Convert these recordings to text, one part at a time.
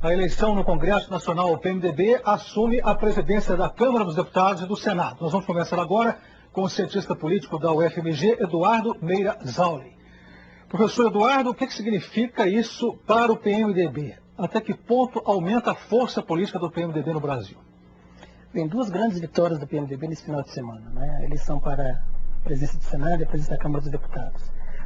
A eleição no Congresso Nacional, o PMDB, assume a presidência da Câmara dos Deputados e do Senado. Nós vamos começar agora com o cientista político da UFMG, Eduardo Meira Zauli. Professor Eduardo, o que significa isso para o PMDB? Até que ponto aumenta a força política do PMDB no Brasil? Bem, duas grandes vitórias do PMDB nesse final de semana, né? A eleição para a presidência do Senado e a presidência da Câmara dos Deputados.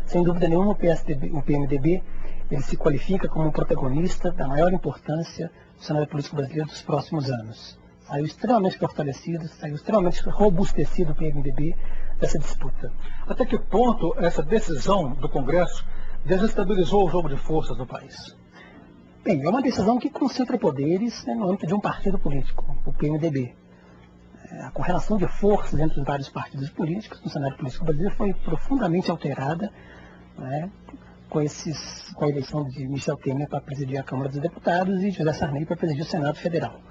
Sem dúvida nenhuma, o PMDB ele se qualifica como um protagonista da maior importância do cenário político brasileiro dos próximos anos. Saiu extremamente fortalecido, saiu extremamente robustecido o PMDB dessa disputa. Até que ponto essa decisão do Congresso desestabilizou o jogo de forças no país? Bem, é uma decisão que concentra poderes, né, no âmbito de um partido político, o PMDB. A correlação de forças entre os vários partidos políticos no cenário político brasileiro foi profundamente alterada, né, com a eleição de Michel Temer para presidir a Câmara dos Deputados e José Sarney para presidir o Senado Federal.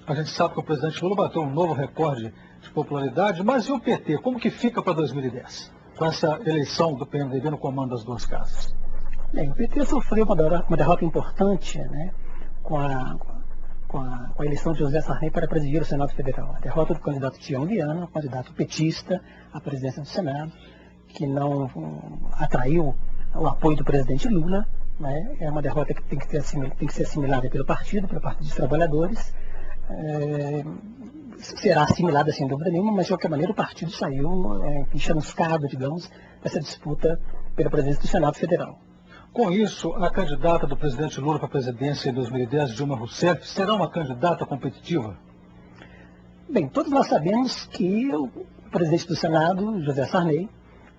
A gente sabe que o presidente Lula bateu um novo recorde de popularidade, mas e o PT? Como que fica para 2010? Com essa eleição do PMDB no comando das duas casas? Bem, o PT sofreu uma derrota importante, né, com a eleição de José Sarney para presidir o Senado Federal. A derrota do candidato Tião Viana, candidato petista à presidência do Senado, que não atraiu o apoio do presidente Lula, né? É uma derrota que tem que ser assimilada pelo Partido dos Trabalhadores. Será assimilada sem dúvida nenhuma, mas de qualquer maneira o partido saiu chamuscado, digamos, dessa disputa pela presidência do Senado Federal. Com isso, a candidata do presidente Lula para a presidência em 2010, Dilma Rousseff, será uma candidata competitiva? Bem, todos nós sabemos que o presidente do Senado, José Sarney,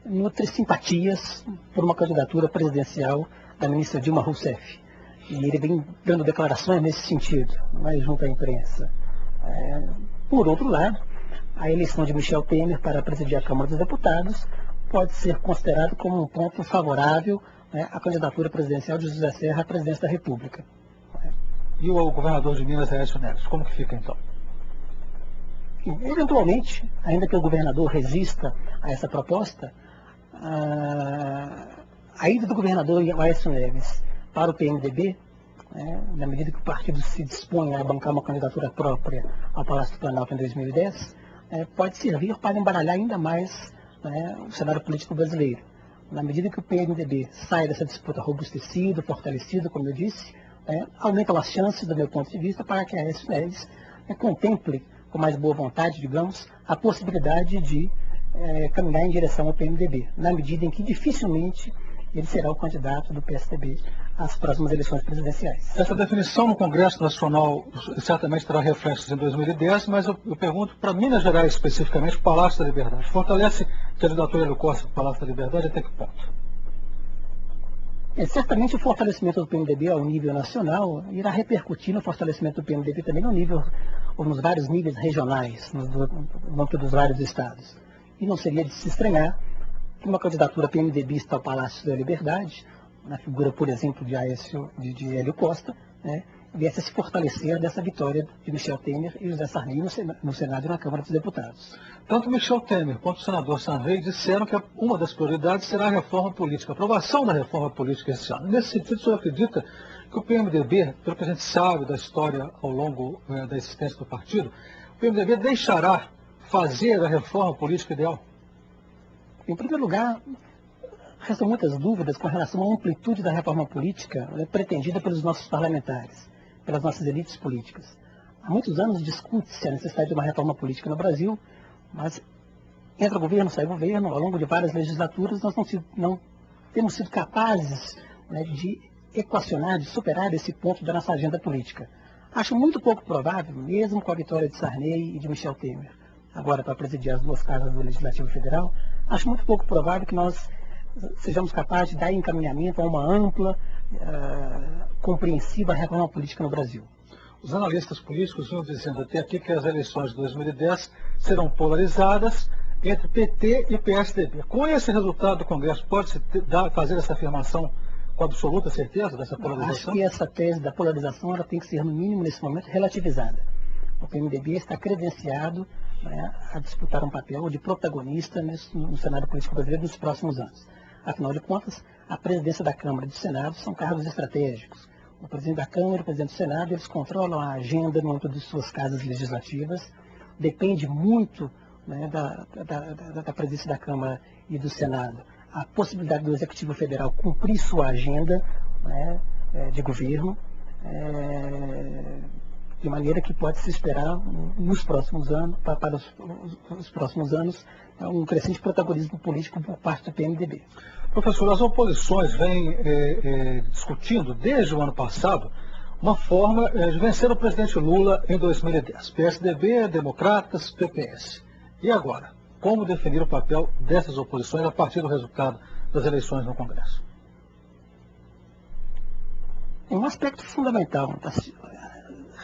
nutre simpatias por uma candidatura presidencial da ministra Dilma Rousseff. E ele vem dando declarações nesse sentido, mas junto à imprensa. Por outro lado, a eleição de Michel Temer para presidir a Câmara dos Deputados pode ser considerado como um ponto favorável, né, à candidatura presidencial de José Serra à presidência da República. E o governador de Minas, Aécio Neves, como que fica então? Eventualmente, ainda que o governador resista a essa proposta, a ida do governador Aécio Neves para o PMDB, né, na medida que o partido se dispõe a bancar uma candidatura própria ao Palácio do Planalto em 2010, pode servir para embaralhar ainda mais, né, o cenário político brasileiro. Na medida que o PMDB sai dessa disputa robustecido, fortalecido, como eu disse, aumentam as chances, do meu ponto de vista, para que Aécio Neves contemple com mais boa vontade, digamos, a possibilidade de caminhar em direção ao PMDB, na medida em que dificilmente ele será o candidato do PSDB às próximas eleições presidenciais. Essa definição no Congresso Nacional certamente terá reflexos em 2010, mas eu pergunto para Minas Gerais especificamente, o Palácio da Liberdade. Fortalece a candidatura Hélio Costa para o Palácio da Liberdade até que ponto? Certamente o fortalecimento do PMDB ao nível nacional irá repercutir no fortalecimento do PMDB também no nível, ou nos vários níveis regionais, no âmbito dos vários estados. E não seria de se estranhar que uma candidatura PMDBista ao Palácio da Liberdade, na figura, por exemplo, de Hélio Costa, né, viesse a se fortalecer dessa vitória de Michel Temer e José Sarney no Senado e na Câmara dos Deputados. Tanto Michel Temer quanto o senador Sarney disseram que uma das prioridades será a reforma política, a aprovação da reforma política esse ano. Nesse sentido, o senhor acredita que o PMDB, pelo que a gente sabe da história ao longo da existência do partido, o PMDB deixará fazer a reforma política ideal? Em primeiro lugar, restam muitas dúvidas com relação à amplitude da reforma política, né, pretendida pelos nossos parlamentares, pelas nossas elites políticas. Há muitos anos discute-se a necessidade de uma reforma política no Brasil, mas entra governo, sai governo, ao longo de várias legislaturas nós não temos sido capazes, né, de equacionar, de superar esse ponto da nossa agenda política. Acho muito pouco provável, mesmo com a vitória de Sarney e de Michel Temer, agora para presidir as duas casas do Legislativo Federal, acho muito pouco provável que nós sejamos capazes de dar encaminhamento a uma ampla, compreensiva reforma política no Brasil. Os analistas políticos vinham dizendo até aqui que as eleições de 2010 serão polarizadas entre PT e PSDB. Com esse resultado do Congresso, pode-se fazer essa afirmação com absoluta certeza dessa polarização? Acho que essa tese da polarização ela tem que ser, no mínimo, nesse momento, relativizada. O PMDB está credenciado né, a disputar um papel de protagonista no cenário político brasileiro nos próximos anos. Afinal de contas, a presidência da Câmara e do Senado são cargos estratégicos. O presidente da Câmara e o presidente do Senado, eles controlam a agenda no âmbito de suas casas legislativas. Depende muito, né, da presidência da Câmara e do Senado a possibilidade do Executivo Federal cumprir sua agenda, né, de governo, de maneira que pode se esperar nos próximos anos, para os próximos anos, um crescente protagonismo político por parte do PMDB. Professor, as oposições vêm discutindo desde o ano passado uma forma de vencer o presidente Lula em 2010. PSDB, Democratas, PPS. E agora? Como definir o papel dessas oposições a partir do resultado das eleições no Congresso? Um aspecto fundamental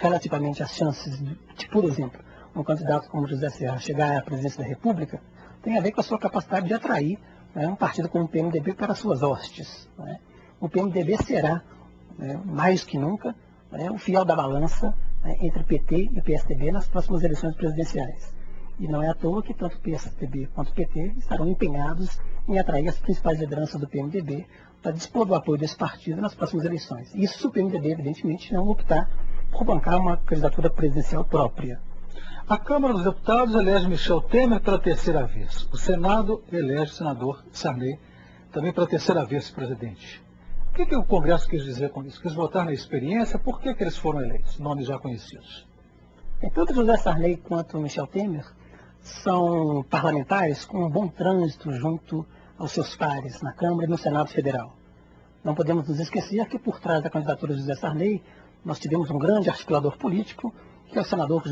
relativamente às chances de, por exemplo, um candidato como José Serra chegar à presidência da República tem a ver com a sua capacidade de atrair, né, um partido como o PMDB para suas hostes. Né? O PMDB será, né, mais que nunca, né, o fiel da balança, né, entre PT e PSDB nas próximas eleições presidenciais. E não é à toa que tanto o PSDB quanto o PT estarão empenhados em atrair as principais lideranças do PMDB para dispor do apoio desse partido nas próximas eleições. Isso se o PMDB, evidentemente, não optar por bancar uma candidatura presidencial própria. A Câmara dos Deputados elege Michel Temer pela terceira vez. O Senado elege o senador Sarney também pela terceira vez presidente. O que o Congresso quis dizer com isso? Quis votar na experiência? Por que eles foram eleitos? Nomes já conhecidos. Tanto José Sarney quanto Michel Temer são parlamentares com um bom trânsito junto aos seus pares na Câmara e no Senado Federal. Não podemos nos esquecer que por trás da candidatura de José Sarney nós tivemos um grande articulador político, que é o senador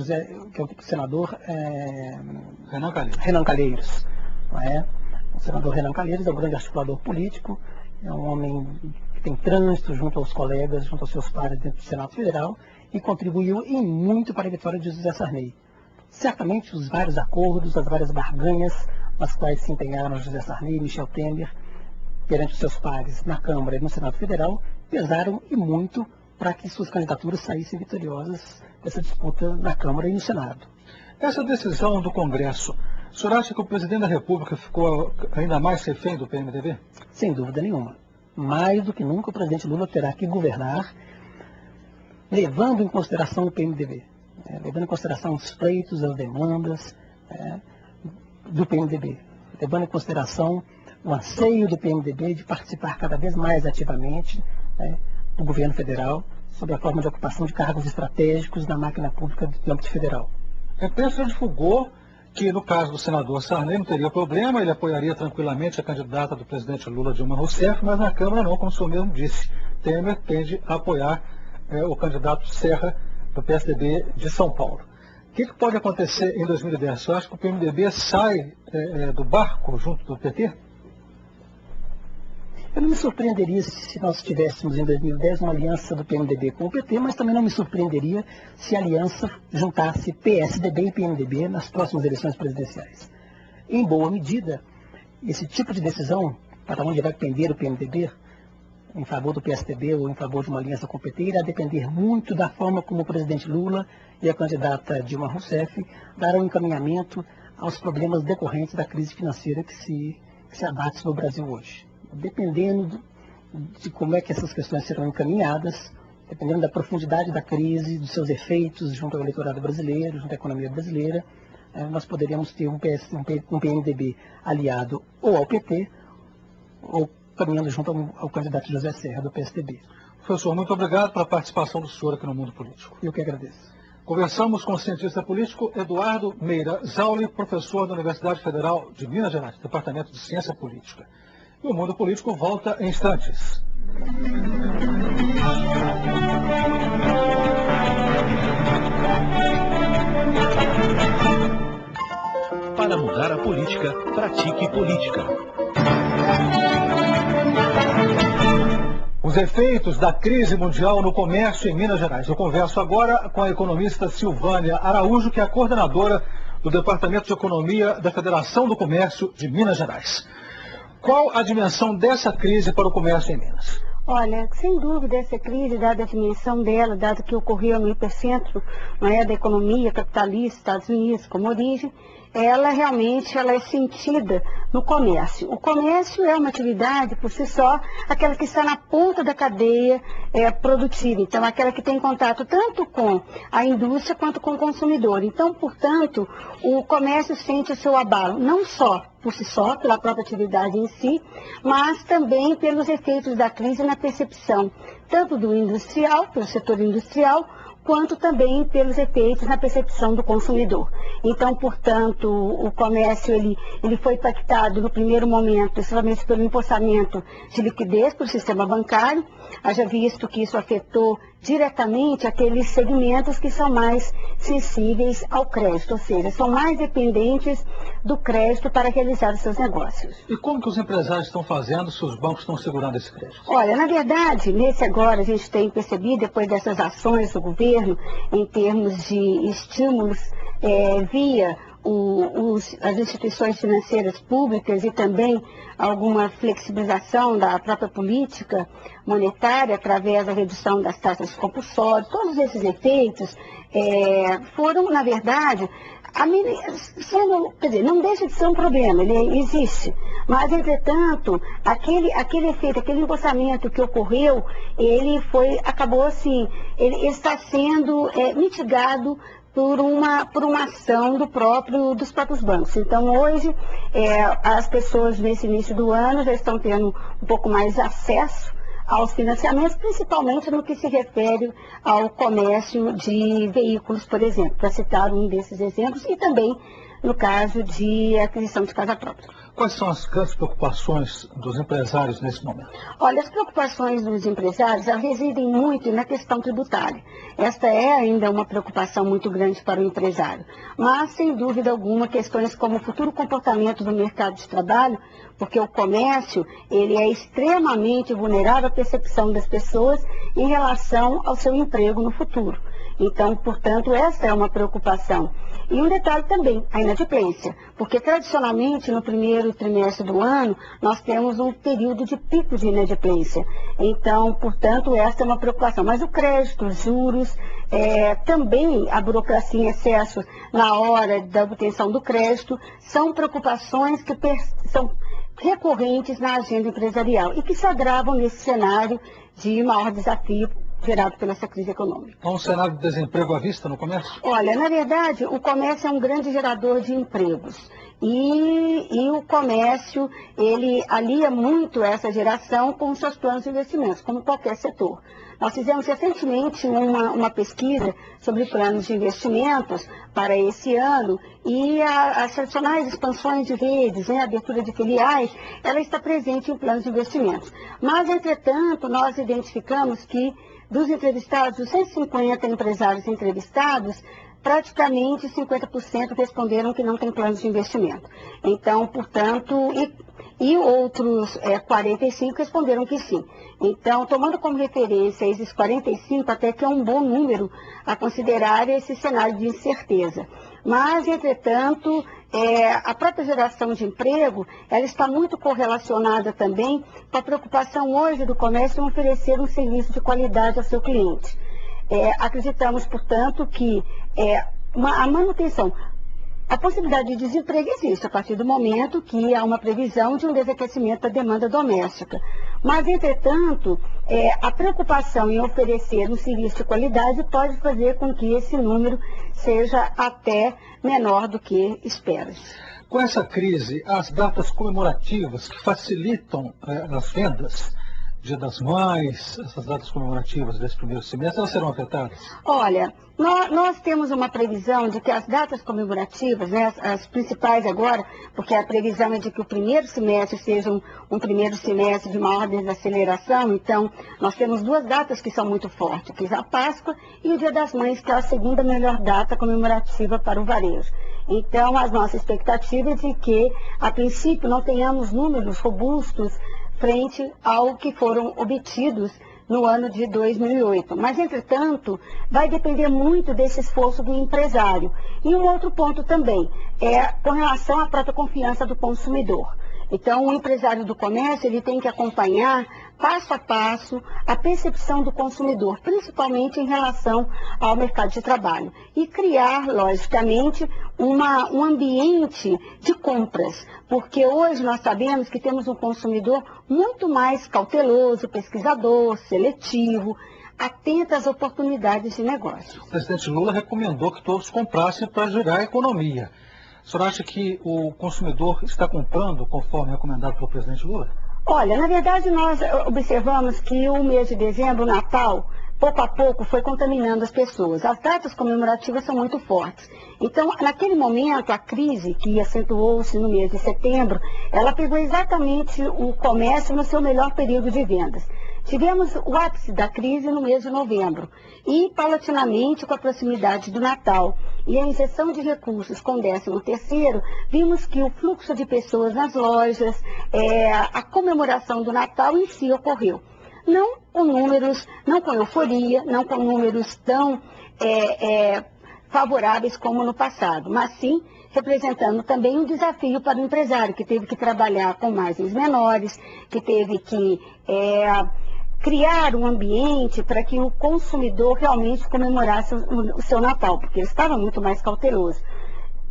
Renan Calheiros. Não é? O senador Renan Calheiros é um grande articulador político, é um homem que tem trânsito junto aos colegas, junto aos seus pares dentro do Senado Federal e contribuiu em muito para a vitória de José Sarney. Certamente os vários acordos, as várias barganhas nas quais se empenharam José Sarney e Michel Temer perante os seus pares na Câmara e no Senado Federal pesaram e muito para que suas candidaturas saíssem vitoriosas dessa disputa na Câmara e no Senado. Essa decisão do Congresso, o senhor acha que o presidente da República ficou ainda mais refém do PMDB? Sem dúvida nenhuma. Mais do que nunca o presidente Lula terá que governar levando em consideração o PMDB, levando em consideração os pleitos, as demandas do PMDB, levando em consideração o anseio do PMDB de participar cada vez mais ativamente do governo federal, sob a forma de ocupação de cargos estratégicos na máquina pública do âmbito federal. A imprensa divulgou que, no caso do senador Sarney, não teria problema, ele apoiaria tranquilamente a candidata do presidente Lula, Dilma Rousseff, mas na Câmara não, como o senhor mesmo disse. Temer tende a apoiar o candidato Serra, do PSDB de São Paulo. O que pode acontecer em 2010? Você acha que o PMDB sai do barco junto do PT? Eu não me surpreenderia se nós tivéssemos em 2010 uma aliança do PMDB com o PT, mas também não me surpreenderia se a aliança juntasse PSDB e PMDB nas próximas eleições presidenciais. Em boa medida, esse tipo de decisão, para onde vai pender o PMDB, em favor do PSDB ou em favor de uma aliança com o PT, irá depender muito da forma como o presidente Lula e a candidata Dilma Rousseff darão encaminhamento aos problemas decorrentes da crise financeira que se abate sobre o Brasil hoje. Dependendo de como é que essas questões serão encaminhadas, dependendo da profundidade da crise, dos seus efeitos junto ao eleitorado brasileiro, junto à economia brasileira, nós poderíamos ter um PMDB aliado ou ao PT, ou caminhando junto ao candidato José Serra, do PSDB. Professor, muito obrigado pela participação do senhor aqui no Mundo Político. Eu que agradeço. Conversamos com o cientista político Eduardo Meira Zauli, professor da Universidade Federal de Minas Gerais, Departamento de Ciência Política. E o Mundo Político volta em instantes. Para mudar a política, pratique política. Os efeitos da crise mundial no comércio em Minas Gerais. Eu converso agora com a economista Silvânia Araújo, que é a coordenadora do Departamento de Economia da Federação do Comércio de Minas Gerais. Qual a dimensão dessa crise para o comércio em Minas? Olha, sem dúvida, essa crise, dada a dimensão dela, dado que ocorreu no hipercentro, não é, da economia capitalista, Estados Unidos como origem, ela realmente é sentida no comércio. O comércio é uma atividade, por si só, aquela que está na ponta da cadeia produtiva. Então, aquela que tem contato tanto com a indústria quanto com o consumidor. Então, portanto, o comércio sente o seu abalo, não só por si só, pela própria atividade em si, mas também pelos efeitos da crise na percepção, tanto do industrial, pelo setor industrial, quanto também pelos efeitos na percepção do consumidor. Então, portanto, o comércio ele foi impactado no primeiro momento, principalmente pelo empossamento de liquidez para o sistema bancário, haja visto que isso afetou diretamente aqueles segmentos que são mais sensíveis ao crédito, ou seja, são mais dependentes do crédito para realizar os seus negócios. E como que os empresários estão fazendo se os bancos estão segurando esse crédito? Olha, na verdade, nesse agora a gente tem percebido, depois dessas ações do governo, em termos de estímulos via as instituições financeiras públicas e também alguma flexibilização da própria política monetária através da redução das taxas compulsórias, todos esses efeitos foram, na verdade, não deixa de ser um problema, ele existe, mas, entretanto, aquele efeito, aquele empossamento que ocorreu, ele acabou assim, ele está sendo mitigado por uma ação dos próprios bancos. Então, hoje, as pessoas, nesse início do ano, já estão tendo um pouco mais acesso aos financiamentos, principalmente no que se refere ao comércio de veículos, por exemplo, para citar um desses exemplos, e também no caso de aquisição de casa própria. Quais são as grandes preocupações dos empresários nesse momento? Olha, as preocupações dos empresários residem muito na questão tributária. Esta é ainda uma preocupação muito grande para o empresário. Mas, sem dúvida alguma, questões como o futuro comportamento do mercado de trabalho, porque o comércio ele é extremamente vulnerável à percepção das pessoas em relação ao seu emprego no futuro. Então, portanto, essa é uma preocupação. E um detalhe também, a inadimplência, porque tradicionalmente no primeiro trimestre do ano nós temos um período de pico de inadimplência. Então, portanto, essa é uma preocupação. Mas o crédito, os juros, também a burocracia em excesso na hora da obtenção do crédito, são preocupações que são recorrentes na agenda empresarial e que se agravam nesse cenário de maior desafio gerado pela essa crise econômica. Há um cenário de desemprego à vista no comércio? Olha, na verdade, o comércio é um grande gerador de empregos. E o comércio, ele alia muito essa geração com os seus planos de investimentos, como qualquer setor. Nós fizemos recentemente uma pesquisa sobre planos de investimentos para esse ano e as tradicionais expansões de redes, a abertura de filiais, ela está presente em planos de investimentos. Mas, entretanto, nós identificamos que dos entrevistados, dos 150 empresários entrevistados, praticamente 50% responderam que não tem planos de investimento. Então, portanto, e outros 45% responderam que sim. Então, tomando como referência esses 45%, até que é um bom número a considerar esse cenário de incerteza. Mas, entretanto, a própria geração de emprego, ela está muito correlacionada também com a preocupação hoje do comércio em oferecer um serviço de qualidade ao seu cliente. Acreditamos, portanto, que a manutenção, a possibilidade de desemprego existe a partir do momento que há uma previsão de um desaquecimento da demanda doméstica. Mas, entretanto, a preocupação em oferecer um serviço de qualidade pode fazer com que esse número seja até menor do que espera-se. Com essa crise, as datas comemorativas que facilitam as vendas, Dia das Mães, essas datas comemorativas desse primeiro semestre, elas serão afetadas? Olha, nós temos uma previsão de que as datas comemorativas, as principais agora, porque a previsão é de que o primeiro semestre seja um primeiro semestre de maior desaceleração, então nós temos duas datas que são muito fortes, que é a Páscoa e o Dia das Mães, que é a segunda melhor data comemorativa para o varejo. Então, as nossas expectativas é de que, a princípio, não tenhamos números robustos frente ao que foram obtidos no ano de 2008. Mas, entretanto, vai depender muito desse esforço do empresário. E um outro ponto também é com relação à própria confiança do consumidor. Então, o empresário do comércio, ele tem que acompanhar passo a passo a percepção do consumidor, principalmente em relação ao mercado de trabalho. E criar, logicamente, um ambiente de compras, porque hoje nós sabemos que temos um consumidor muito mais cauteloso, pesquisador, seletivo, atento às oportunidades de negócio. O presidente Lula recomendou que todos comprassem para gerar economia. A senhora acha que o consumidor está comprando conforme recomendado pelo presidente Lula? Olha, na verdade nós observamos que o mês de dezembro, o Natal, pouco a pouco foi contaminando as pessoas. As datas comemorativas são muito fortes. Então, naquele momento, a crise que acentuou-se no mês de setembro, ela pegou exatamente o comércio no seu melhor período de vendas. Tivemos o ápice da crise no mês de novembro e, paulatinamente, com a proximidade do Natal e a injeção de recursos com o 13º, vimos que o fluxo de pessoas nas lojas, a comemoração do Natal em si ocorreu. Não com números, não com euforia, não com números tão favoráveis como no passado, mas sim representando também um desafio para o empresário, que teve que trabalhar com margens menores, que teve que criar um ambiente para que o consumidor realmente comemorasse o seu Natal, porque ele estava muito mais cauteloso.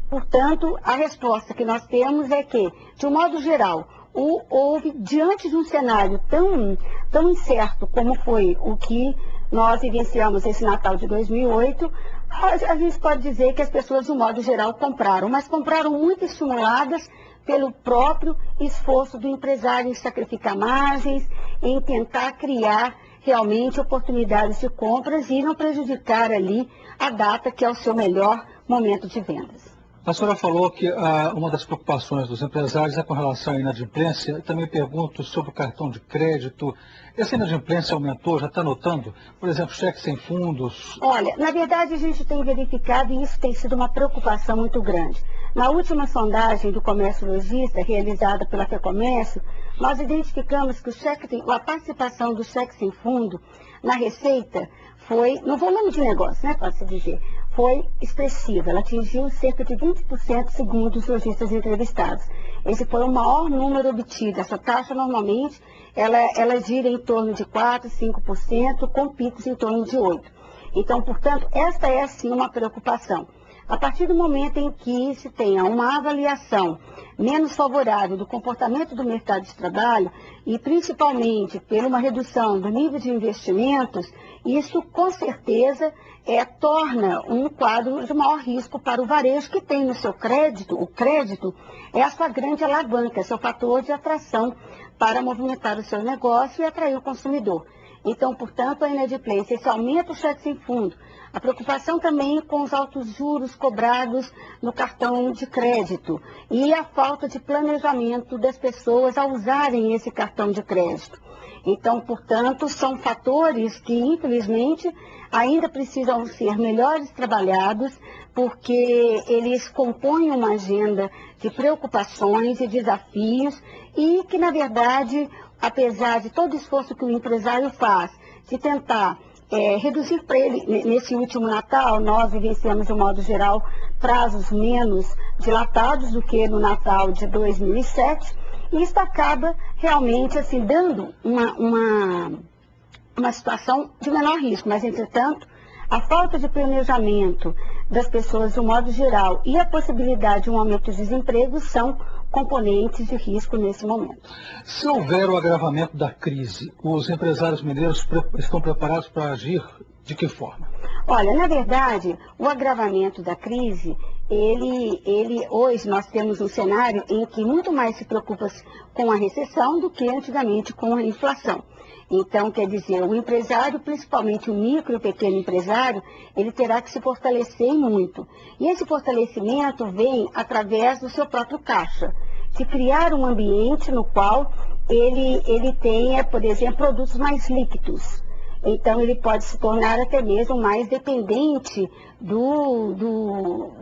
Portanto, a resposta que nós temos é que, de um modo geral, houve, diante de um cenário tão incerto como foi o que nós vivenciamos esse Natal de 2008, a gente pode dizer que as pessoas, de um modo geral, compraram, mas compraram muito estimuladas pelo próprio esforço do empresário em sacrificar margens, em tentar criar realmente oportunidades de compras e não prejudicar ali a data que é o seu melhor momento de vendas. A senhora falou que uma das preocupações dos empresários é com relação à inadimplência. Eu também pergunto sobre o cartão de crédito. Essa inadimplência aumentou, já está notando? Por exemplo, cheque sem fundos? Olha, na verdade a gente tem verificado e isso tem sido uma preocupação muito grande. Na última sondagem do comércio lojista, realizada pela FEComércio, nós identificamos que a participação do cheque sem fundo na receita foi, no volume de negócio, né, pode-se dizer, foi expressiva. Ela atingiu cerca de 20% segundo os lojistas entrevistados. Esse foi o maior número obtido. Essa taxa, normalmente, ela gira em torno de 4%, 5%, com picos em torno de 8%. Então, portanto, esta é, sim, uma preocupação. A partir do momento em que se tenha uma avaliação menos favorável do comportamento do mercado de trabalho e principalmente por uma redução do nível de investimentos, isso com certeza torna um quadro de maior risco para o varejo que tem no seu crédito. O crédito é a sua grande alavanca, é seu fator de atração para movimentar o seu negócio e atrair o consumidor. Então, portanto, a inadimplência, esse aumento do cheque sem fundo, a preocupação também com os altos juros cobrados no cartão de crédito e a falta de planejamento das pessoas ao usarem esse cartão de crédito. Então, portanto, são fatores que, infelizmente, ainda precisam ser melhores trabalhados, porque eles compõem uma agenda de preocupações e desafios e que, na verdade, apesar de todo o esforço que o empresário faz de tentar reduzir para ele, nesse último Natal, nós vivenciamos, de um modo geral, prazos menos dilatados do que no Natal de 2007, e isso acaba realmente assim, dando uma situação de menor risco, mas, entretanto, a falta de planejamento das pessoas, de um modo geral, e a possibilidade de um aumento de desemprego são componentes de risco nesse momento. Se houver o agravamento da crise, os empresários mineiros estão preparados para agir de que forma? Olha, na verdade, o agravamento da crise, hoje nós temos um cenário em que muito mais se preocupa com a recessão do que antigamente com a inflação. Então, quer dizer, o empresário, principalmente o micro e o pequeno empresário, ele terá que se fortalecer muito. E esse fortalecimento vem através do seu próprio caixa, de criar um ambiente no qual ele tenha, por exemplo, produtos mais líquidos. Então, ele pode se tornar até mesmo mais dependente do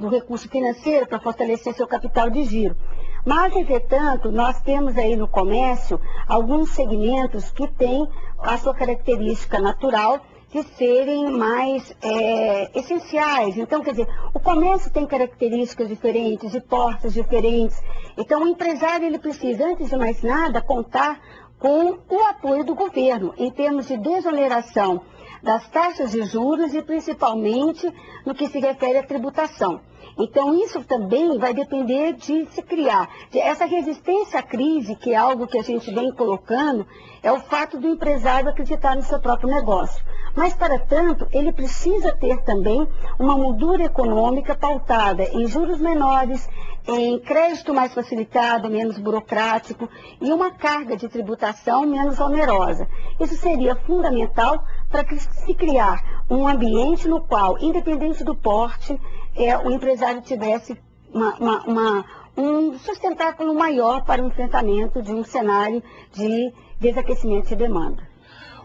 recurso financeiro para fortalecer seu capital de giro. Mas, entretanto, nós temos aí no comércio alguns segmentos que têm a sua característica natural de serem mais essenciais. Então, quer dizer, o comércio tem características diferentes, de portas diferentes. Então, o empresário, ele precisa, antes de mais nada, contar com o apoio do governo, em termos de desoneração das taxas de juros e principalmente no que se refere à tributação. Então, isso também vai depender de se criar. Essa resistência à crise, que é algo que a gente vem colocando, é o fato do empresário acreditar no seu próprio negócio. Mas, para tanto, ele precisa ter também uma moldura econômica pautada em juros menores, em crédito mais facilitado, menos burocrático e uma carga de tributação menos onerosa. Isso seria fundamental para que se criar um ambiente no qual, independente do porte, o empresário tivesse um sustentáculo maior para o enfrentamento de um cenário de desaquecimento de demanda.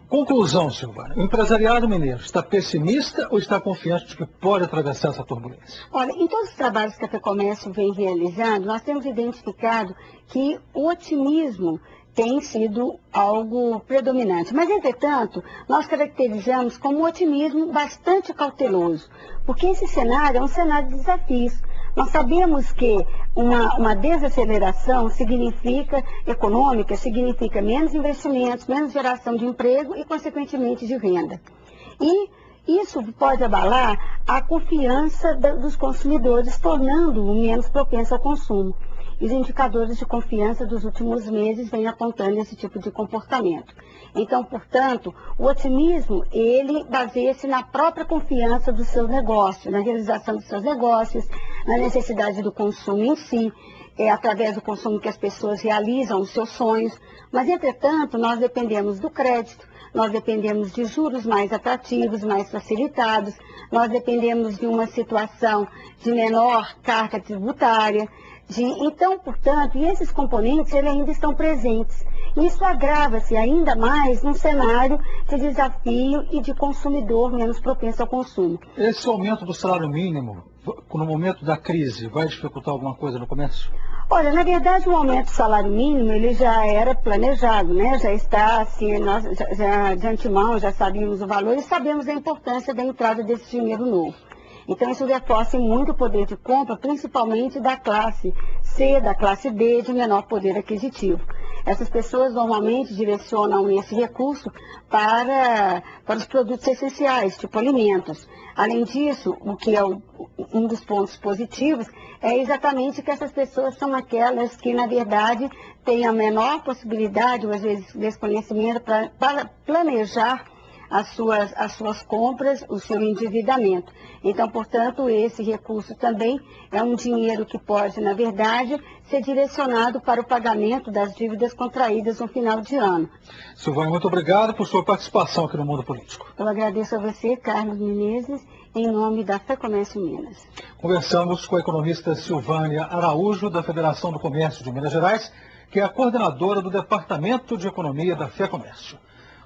Conclusão, Silvânia. O empresariado mineiro está pessimista ou está confiante de que pode atravessar essa turbulência? Olha, em todos os trabalhos que a FEComércio vem realizando, nós temos identificado que o otimismo tem sido algo predominante. Mas, entretanto, nós caracterizamos como um otimismo bastante cauteloso, porque esse cenário é um cenário de desafios. Nós sabemos que uma desaceleração econômica significa menos investimentos, menos geração de emprego e, consequentemente, de renda. E isso pode abalar a confiança dos consumidores, tornando-o menos propenso ao consumo. Os indicadores de confiança dos últimos meses vêm apontando esse tipo de comportamento. Então, portanto, o otimismo, ele baseia-se na própria confiança do seu negócio, na realização dos seus negócios, na necessidade do consumo em si, através do consumo que as pessoas realizam os seus sonhos. Mas, entretanto, nós dependemos do crédito, nós dependemos de juros mais atrativos, mais facilitados, nós dependemos de uma situação de menor carga tributária. Então, portanto, esses componentes eles ainda estão presentes. Isso agrava-se ainda mais num cenário de desafio e de consumidor menos propenso ao consumo. Esse aumento do salário mínimo, no momento da crise, vai dificultar alguma coisa no comércio? Olha, na verdade, o aumento do salário mínimo, ele já era planejado, né? Já está, assim, nós já de antemão já sabíamos o valor e sabemos a importância da entrada desse dinheiro novo. Então, isso reforça muito o poder de compra, principalmente da classe C, da classe D, de menor poder aquisitivo. Essas pessoas normalmente direcionam esse recurso para os produtos essenciais, tipo alimentos. Além disso, o que é um dos pontos positivos é exatamente que essas pessoas são aquelas que, na verdade, têm a menor possibilidade, ou às vezes desconhecimento, para planejar as suas compras, o seu endividamento. Então, portanto, esse recurso também é um dinheiro que pode, na verdade, ser direcionado para o pagamento das dívidas contraídas no final de ano. Silvânia, muito obrigado por sua participação aqui no Mundo Político. Eu agradeço a você, Carlos Menezes, em nome da FEComércio Minas. Conversamos com a economista Silvânia Araújo, da Federação do Comércio de Minas Gerais, que é a coordenadora do Departamento de Economia da FEComércio.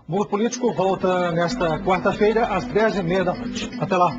O Mundo Político volta nesta quarta-feira, às 10h30 da noite. Até lá.